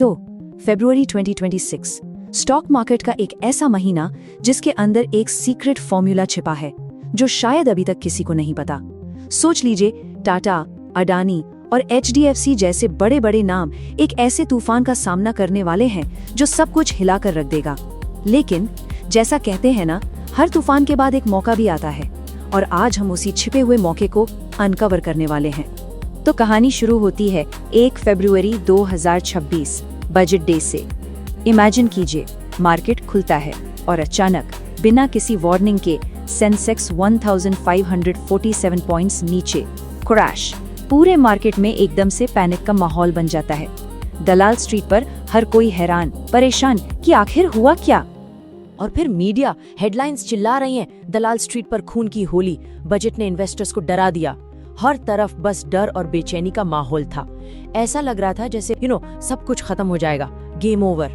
तो फरवरी 2026 stock market का एक ऐसा महीना जिसके अंदर एक सीक्रेट फॉर्मूला छिपा है जो शायद अभी तक किसी को नहीं पता। सोच लीजिए, टाटा, अडानी और HDFC जैसे बड़े बड़े नाम एक ऐसे तूफान का सामना करने वाले हैं जो सब कुछ हिलाकर रख देगा। लेकिन जैसा कहते हैं ना, हर तूफान के बाद एक मौका भी आता है, और आज हम उसी छिपे हुए मौके को अनकवर करने वाले हैं। तो कहानी शुरू होती है 1 फरवरी 2026 बजट डे से। इमेजिन कीजिए, मार्केट खुलता है और अचानक बिना किसी वार्निंग के सेंसेक्स 1547 पॉइंट्स नीचे क्रैश। पूरे मार्केट में एकदम से पैनिक का माहौल बन जाता है। दलाल स्ट्रीट पर हर कोई हैरान परेशान कि आखिर हुआ क्या। और फिर मीडिया हेडलाइंस चिल्ला रही हैं, दलाल स्ट्रीट पर खून की होली, बजट ने इन्वेस्टर्स को डरा दिया। हर तरफ बस डर और बेचैनी का माहौल था। ऐसा लग रहा था जैसे सब कुछ खत्म हो जाएगा, गेम ओवर।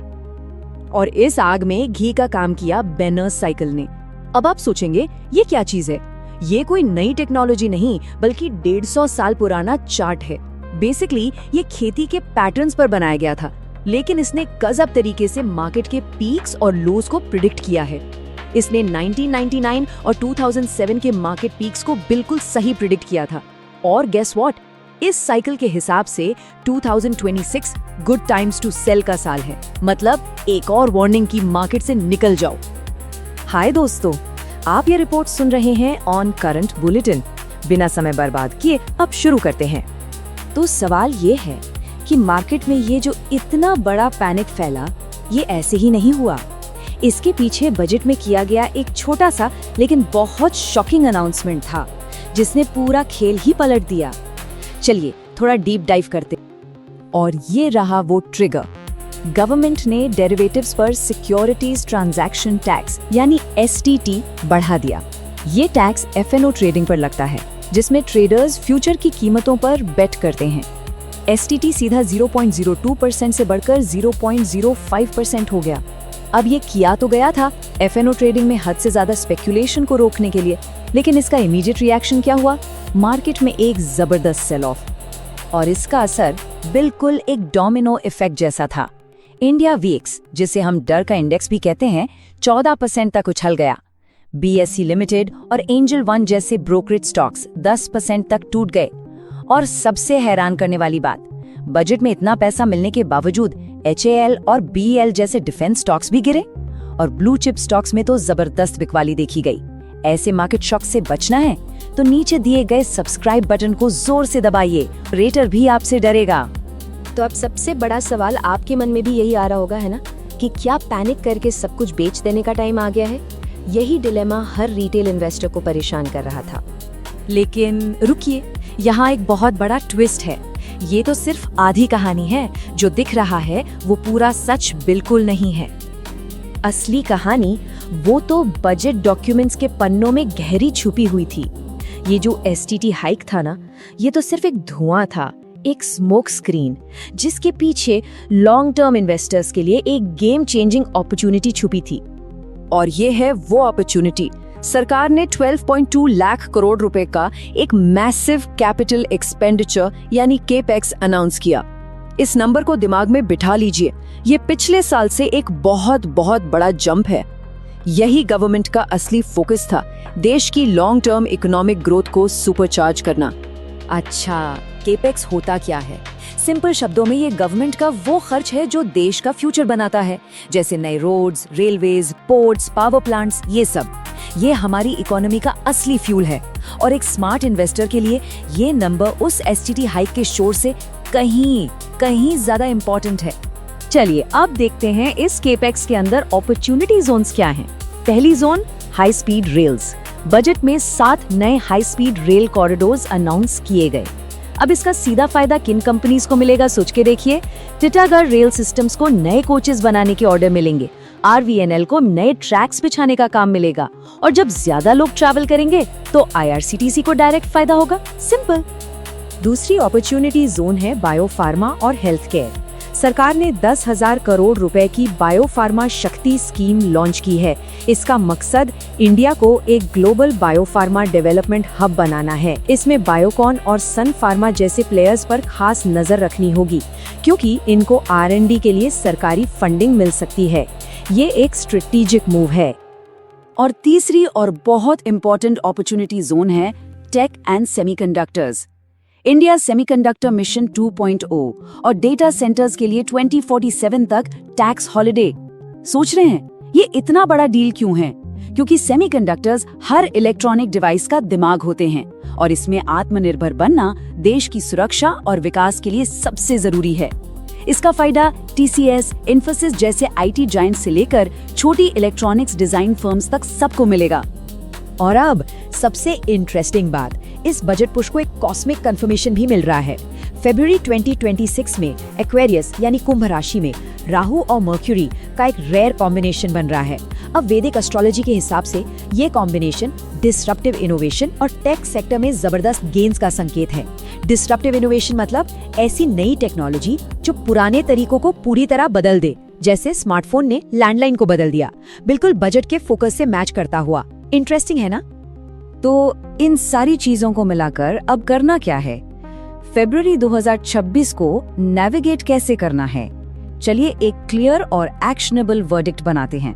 और इस आग में घी का काम किया बैनर्स साइकिल ने। अब आप सोचेंगे, ये क्या चीज है? ये कोई नई टेक्नोलॉजी नहीं, बल्कि 150 साल पुराना चार्ट है। बेसिकली ये खेती के पैटर्न्स पर बनाया गया था, लेकिन इसने गजब तरीके से मार्केट के पीक्स और लोज को प्रिडिक्ट किया है। इसने 1999 और 2007 के मार्केट पीक्स को बिल्कुल सही प्रिडिक्ट किया था। और गेस व्हाट, इस साइकिल के हिसाब से 2026 गुड टाइम्स टू सेल का साल है। मतलब एक और वार्निंग की मार्केट से निकल जाओ। हाय दोस्तों, आप ये रिपोर्ट सुन रहे हैं ऑन करंट बुलेटिन। बिना समय बर्बाद किए अब शुरू करते हैं। तो सवाल ये है कि मार्केट में ये जो इतना बड़ा पैनिक फैला, ये ऐसे ही नहीं हुआ। इसके पीछे बजट में किया गया एक छोटा सा लेकिन बहुत शॉकिंग अनाउंसमेंट था, जिसने पूरा खेल ही पलट दिया। चलिए थोड़ा डीप डाइव करते। और ये रहा वो ट्रिगर। गवर्नमेंट ने डेरिवेटिव्स पर सिक्योरिटीज ट्रांजैक्शन टैक्स यानी STT बढ़ा दिया। ये टैक्स FNO ट्रेडिंग पर लगता है, जिसमें ट्रेडर्स फ्यूचर की कीमतों पर बेट करते हैं। STT सीधा 0.02% से बढ़कर 0.05% हो गया। अब ये किया तो गया था FNO ट्रेडिंग में हद से ज्यादा स्पेकुलेशन को रोकने के लिए, लेकिन इसका इमीडिएट रिएक्शन क्या हुआ? मार्केट में एक जबरदस्त सेल ऑफ। और इसका असर बिल्कुल एक डोमिनो इफेक्ट जैसा था। इंडिया VIX, जिसे हम डर का इंडेक्स भी कहते हैं, 14% तक उछल गया। BSE लिमिटेड और एंजल वन जैसे ब्रोकरेज स्टॉक्स 10% तक टूट गए। और सबसे हैरान करने वाली बात, बजट में इतना पैसा मिलने के बावजूद HAL और BEL जैसे डिफेंस स्टॉक्स भी गिरे। और ब्लू चिप स्टॉक्स में तो जबरदस्त बिकवाली देखी गई। ऐसे मार्केट शॉक से बचना है तो नीचे दिए गए सब्सक्राइब बटन को जोर से दबाइए, रेटर भी आपसे डरेगा। तो अब सबसे बड़ा सवाल आपके मन में भी यही आ रहा होगा, है ना, कि क्या पैनिक करके सब कुछ बेच देने का टाइम आ गया है? यही डिलेमा हर रिटेल इन्वेस्टर को परेशान कर रहा था। लेकिन रुकिए, यहाँ एक बहुत बड़ा ट्विस्ट है। ये तो सिर्फ आधी कहानी है। जो दिख रहा है वो पूरा सच बिल्कुल नहीं है। असली कहानी वो तो बजट डॉक्यूमेंट्स के पन्नों में गहरी छुपी हुई थी। ये जो STT हाइक था ना, ये तो सिर्फ एक धुआं था, एक स्मोक स्क्रीन, जिसके पीछे लॉन्ग टर्म इन्वेस्टर्स के लिए एक गेम चेंजिंग अपॉर्चुनिटी छुपी थी। और ये है वो अपॉर्चुनिटी। सरकार ने 12.2 लाख करोड़ रुपए का एक मैसिव कैपिटल एक्सपेंडिचर यानी केपेक्स अनाउंस किया। इस नंबर को दिमाग में बिठा लीजिए, ये पिछले साल से एक बहुत बहुत बड़ा जंप है। यही गवर्नमेंट का असली फोकस था, देश की लॉन्ग टर्म इकोनॉमिक ग्रोथ को सुपरचार्ज करना। अच्छा, केपेक्स होता क्या है? सिंपल शब्दों में ये गवर्नमेंट का वो खर्च है जो देश का फ्यूचर बनाता है, जैसे नए roads, railways, ports, power plants, ये सब। ये हमारी इकोनॉमी का असली फ्यूल है। और एक स्मार्ट इन्वेस्टर के लिए ये नंबर उस STT हाइक के शोर से कहीं ज्यादा इम्पोर्टेंट है। चलिए अब देखते हैं इस केपेक्स के अंदर अपॉर्चुनिटी जोन्स क्या हैं। पहली zone, high speed rails. Budget में 7 नए high speed rail corridors announce किए गए। अब इसका सीधा फायदा किन कंपनीज को मिलेगा, सोच के देखिए। टिटागढ़ रेल सिस्टम्स को नए कोचेस बनाने के ऑर्डर मिलेंगे। RVNL को नए ट्रैक्स बिछाने का काम मिलेगा। और जब ज्यादा लोग ट्रैवल करेंगे तो IRCTC को डायरेक्ट फायदा होगा। सिंपल। दूसरी अपॉर्चुनिटी जोन है बायोफार्मा और हेल्थ केयर। सरकार ने 10,000 करोड़ रुपए की बायोफार्मा शक्ति स्कीम लॉन्च की है। इसका मकसद इंडिया को एक ग्लोबल बायोफार्मा डेवलपमेंट हब बनाना है। इसमें बायोकॉन और सन फार्मा जैसे प्लेयर्स पर खास नजर रखनी होगी, क्योंकि इनको R&D के लिए सरकारी फंडिंग मिल सकती है। ये एक स्ट्रेटेजिक मूव है। और तीसरी और बहुत इंपॉर्टेंट अपॉर्चुनिटी जोन है tech and semiconductors. India semiconductor mission 2.0 और डेटा सेंटर्स के लिए 2047 तक टैक्स हॉलिडे। सोच रहे हैं ये इतना बड़ा डील क्यों है? क्योंकि सेमीकंडक्टर्स हर इलेक्ट्रॉनिक डिवाइस का दिमाग होते हैं और इसमें आत्मनिर्भर बनना देश की सुरक्षा और विकास के लिए सबसे जरूरी है। इसका फायदा TCS, इन्फोसिस जैसे IT जायंट से लेकर छोटी इलेक्ट्रॉनिक्स डिजाइन फर्म्स तक सबको मिलेगा। और अब सबसे इंटरेस्टिंग बात, इस बजट पुश को एक कॉस्मिक कंफर्मेशन भी मिल रहा है। फरवरी 2026 में एक्वेरियस यानी कुंभ राशि में राहु और मर्क्यूरी का एक रेयर कॉम्बिनेशन बन रहा है। अब वैदिक एस्ट्रोलॉजी के हिसाब से ये कॉम्बिनेशन डिसरप्टिव इनोवेशन और टेक सेक्टर में जबरदस्त गेन्स का संकेत है। डिसरप्टिव इनोवेशन मतलब ऐसी नई टेक्नोलॉजी जो पुराने तरीकों को पूरी तरह बदल दे, जैसे स्मार्टफोन ने लैंडलाइन को बदल दिया, बिल्कुल बजट के फोकस से मैच करता हुआ। इंटरेस्टिंग है ना? तो इन सारी चीजों को मिलाकर अब करना क्या है? फरवरी 2026 को नेविगेट कैसे करना है? चलिए एक क्लियर और एक्शनेबल वर्डिक्ट बनाते हैं।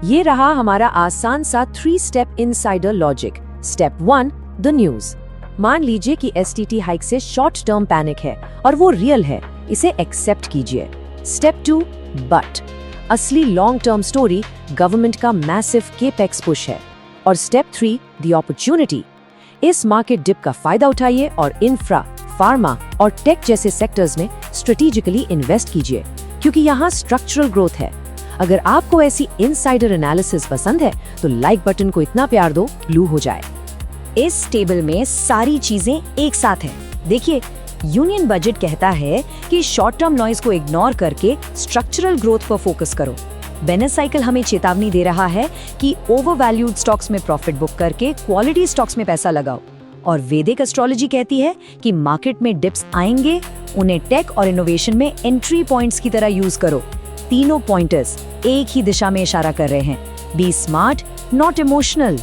ये रहा हमारा आसान सा 3 step insider logic. Step 1, the news. मान लीजिए कि STT हाइक से शॉर्ट टर्म पैनिक है और वो रियल है, इसे एक्सेप्ट कीजिए। स्टेप 2, बट असली लॉन्ग टर्म स्टोरी गवर्नमेंट का मैसिव केपेक्स पुश है। और स्टेप 3, द अपॉर्चुनिटी। इस मार्केट डिप का फायदा उठाइए और इंफ्रा, फार्मा और टेक जैसे सेक्टर्स में स्ट्रेटेजिकली इन्वेस्ट कीजिए, क्योंकि यहाँ स्ट्रक्चरल ग्रोथ है। अगर आपको ऐसी इनसाइडर एनालिसिस पसंद है तो लाइक बटन को इतना प्यार दो ब्लू हो जाए। इस टेबल में सारी चीजें एक साथ हैं। देखिए, यूनियन बजट कहता है कि शॉर्ट टर्म नॉइज को इग्नोर करके स्ट्रक्चरल ग्रोथ पर फोकस करो। बेनस साइकिल हमें चेतावनी दे रहा है कि ओवरवैल्यूड स्टॉक्स में प्रॉफिट बुक करके क्वालिटी स्टॉक्स में पैसा लगाओ। और वैदिक एस्ट्रोलॉजी कहती है कि मार्केट में डिप्स आएंगे, उन्हें टेक और इनोवेशन में एंट्री पॉइंट्स की तरह यूज करो। तीनों पॉइंटर्स एक ही दिशा में इशारा कर रहे हैं। Be smart, not emotional.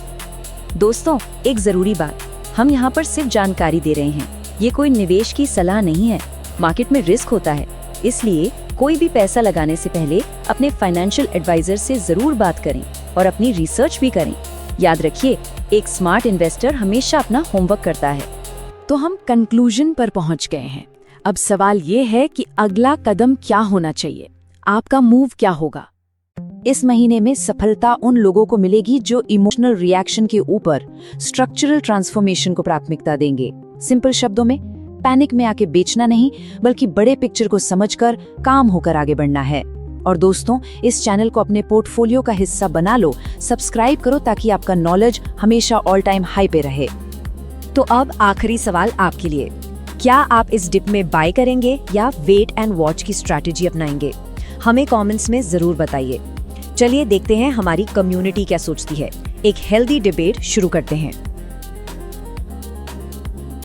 दोस्तों, एक जरूरी बात, हम यहाँ पर सिर्फ जानकारी दे रहे हैं, ये कोई निवेश की सलाह नहीं है। मार्केट में रिस्क होता है, इसलिए कोई भी पैसा लगाने से पहले अपने फाइनेंशियल एडवाइजर से जरूर बात करें और अपनी रिसर्च भी करें। याद रखिए, एक स्मार्ट इन्वेस्टर हमेशा अपना होमवर्क करता है। तो हम कंक्लूजन पर पहुंच गए हैं। अब सवाल ये है कि अगला कदम क्या होना चाहिए? आपका मूव क्या होगा? इस महीने में सफलता उन लोगों को मिलेगी जो इमोशनल रिएक्शन के ऊपर स्ट्रक्चरल ट्रांसफॉर्मेशन को प्राथमिकता देंगे। सिंपल शब्दों में, पैनिक में आके बेचना नहीं, बल्कि बड़े पिक्चर को समझकर काम होकर आगे बढ़ना है। और दोस्तों, इस चैनल को अपने पोर्टफोलियो का हिस्सा बना लो, सब्सक्राइब करो ताकि आपका नॉलेज हमेशा ऑल टाइम हाई पे रहे। तो अब आखिरी सवाल आपके लिए, क्या आप इस डिप में बाय करेंगे या वेट एंड वॉच की स्ट्रैटेजी अपनाएंगे? हमें कमेंट्स में जरूर बताइए। चलिए देखते हैं हमारी कम्युनिटी क्या सोचती है। एक हेल्दी डिबेट शुरू करते हैं।